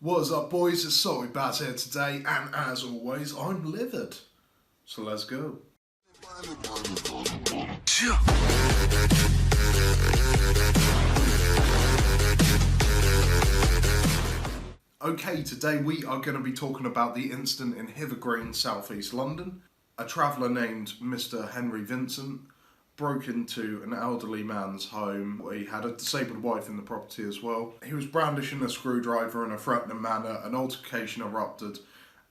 What's up, boys? It's Salty Bazz here today, and as always, I'm livid. So let's go. Okay, today we are going to be talking about the incident in Hither Green, South East London. A traveller named Mr. Henry Vincent broke into an elderly man's home. He had a disabled wife in the property as well. He was brandishing a screwdriver in a threatening manner. An altercation erupted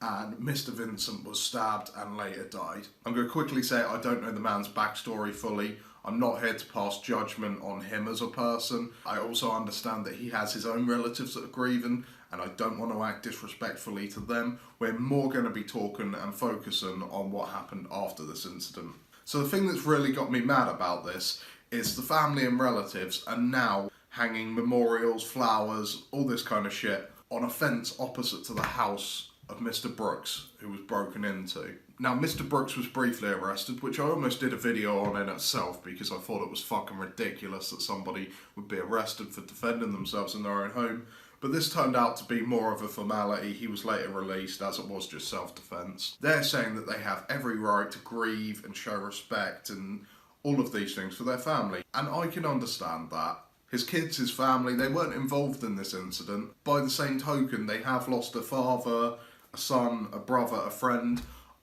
and Mr. Vincent was stabbed and later died. I'm going to quickly say I don't know the man's backstory fully. I'm not here to pass judgment on him as a person. I also understand that he has his own relatives that are grieving, and I don't want to act disrespectfully to them. We're more going to be talking and focusing on what happened after this incident. So the thing that's really got me mad about this is the family and relatives are now hanging memorials, flowers, all this kind of shit on a fence opposite to the house of Mr. Brooks, who was broken into. Now, Mr. Brooks was briefly arrested, which I almost did a video on in itself because I thought it was fucking ridiculous that somebody would be arrested for defending themselves in their own home. But this turned out to be more of a formality. He was later released as it was just self-defense. They're saying that they have every right to grieve and show respect and all of these things for their family. And I can understand that. His kids, his family, they weren't involved in this incident. By the same token, they have lost a father, a son, a brother, a friend.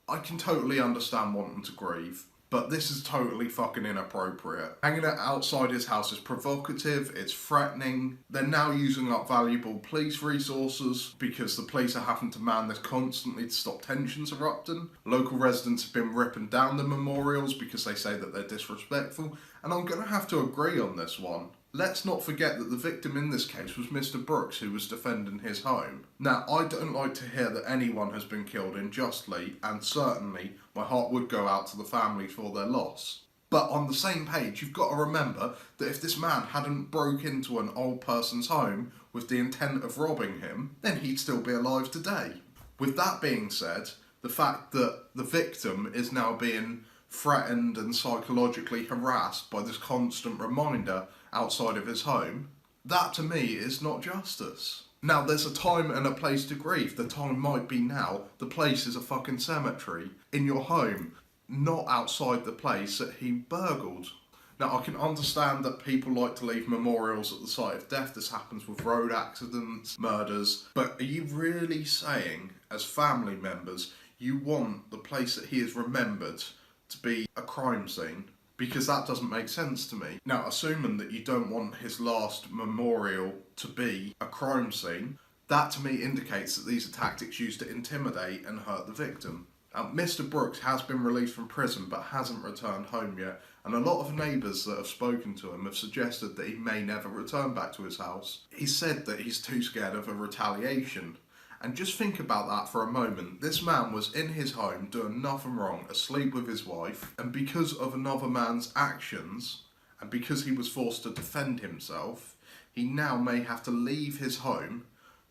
I can totally understand wanting to grieve. But this is totally fucking inappropriate. Hanging it outside his house is provocative, it's threatening. They're now using up valuable police resources because the police are having to man this constantly to stop tensions erupting. Local residents have been ripping down the memorials because they say that they're disrespectful, and I'm gonna have to agree on this one. Let's not forget that the victim in this case was Mr. Brooks, who was defending his home. Now, I don't like to hear that anyone has been killed unjustly, and certainly my heart would go out to the family for their loss. But on the same page, you've got to remember that if this man hadn't broke into an old person's home with the intent of robbing him, then he'd still be alive today. With that being said, the fact that the victim is now being threatened and psychologically harassed by this constant reminder outside of his home, that to me is not justice. Now, there's a time and a place to grieve. The time might be now. The place is a fucking cemetery in your home, not outside the place that he burgled. Now, I can understand that people like to leave memorials at the site of death. This happens with road accidents, murders. But are you really saying, as family members, you want the place that he is remembered to be a crime scene? Because that doesn't make sense to me. Now, assuming that you don't want his last memorial to be a crime scene, that to me indicates that these are tactics used to intimidate and hurt the victim. Now, Mr. Brooks has been released from prison but hasn't returned home yet, and a lot of neighbours that have spoken to him have suggested that he may never return back to his house. He said that he's too scared of a retaliation. And just think about that for a moment. This man was in his home doing nothing wrong, asleep with his wife, and because of another man's actions, and because he was forced to defend himself, he now may have to leave his home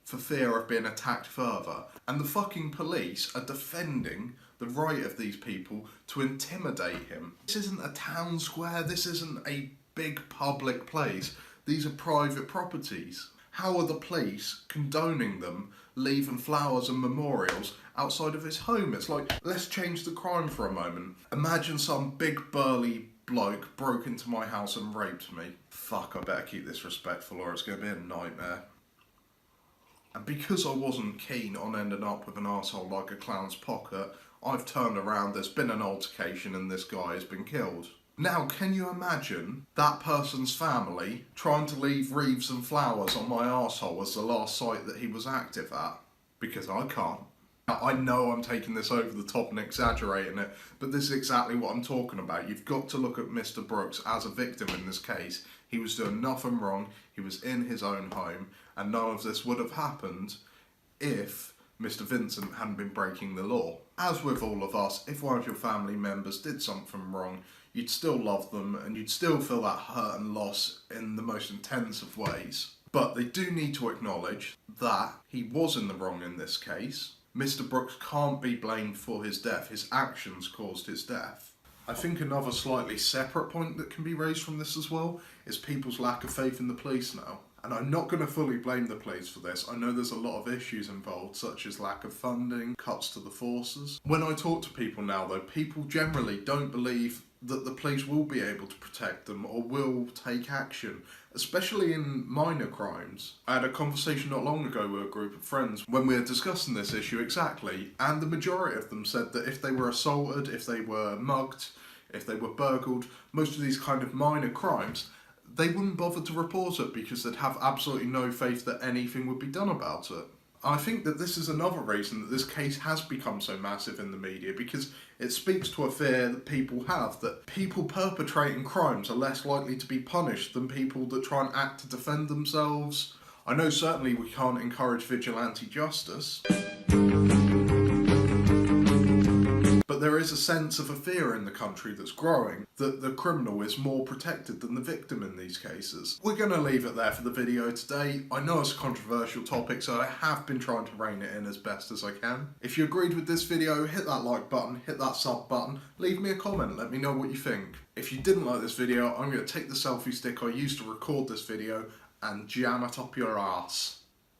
for fear of being attacked further. And the fucking police are defending the right of these people to intimidate him. This isn't a town square, this isn't a big public place. These are private properties. How are the police condoning them leaving flowers and memorials outside of his home? It's like, let's change the crime for a moment. Imagine some big burly bloke broke into my house and raped me. Fuck, I better keep this respectful or it's going to be a nightmare. And because I wasn't keen on ending up with an arsehole like a clown's pocket, I've turned around, there's been an altercation and this guy has been killed. Now, can you imagine that person's family trying to leave wreaths and flowers on my arsehole as the last site that he was active at? Because I can't. Now, I know I'm taking this over the top and exaggerating it, but this is exactly what I'm talking about. You've got to look at Mr. Brooks as a victim in this case. He was doing nothing wrong, he was in his own home, and none of this would have happened if Mr. Vincent hadn't been breaking the law. As with all of us, if one of your family members did something wrong, you'd still love them and you'd still feel that hurt and loss in the most intense of ways. But they do need to acknowledge that he was in the wrong in this case. Mr. Brooks can't be blamed for his death. His actions caused his death. I think another slightly separate point that can be raised from this as well is people's lack of faith in the police now. And I'm not going to fully blame the police for this. I know there's a lot of issues involved, such as lack of funding, cuts to the forces. When I talk to people now, though, people generally don't believe that the police will be able to protect them or will take action, especially in minor crimes. I had a conversation not long ago with a group of friends when we were discussing this issue exactly, and the majority of them said that if they were assaulted, if they were mugged, if they were burgled, most of these kind of minor crimes, they wouldn't bother to report it because they'd have absolutely no faith that anything would be done about it. I think that this is another reason that this case has become so massive in the media, because it speaks to a fear that people have, that people perpetrating crimes are less likely to be punished than people that try and act to defend themselves. I know certainly we can't encourage vigilante justice, but there is a sense of a fear in the country that's growing that the criminal is more protected than the victim in these cases. We're going to leave it there for the video today. I know it's a controversial topic, so I have been trying to rein it in as best as I can. If you agreed with this video, hit that like button, hit that sub button, leave me a comment, let me know what you think. If you didn't like this video, I'm going to take the selfie stick I used to record this video and jam it up your ass.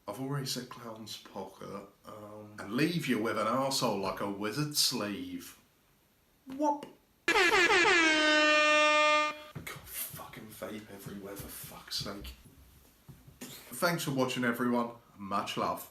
I've already said clown's pocket. And leave you with an arsehole like a wizard's sleeve. Whop! God, fucking vape everywhere, for fuck's sake. Thanks for watching, everyone. Much love.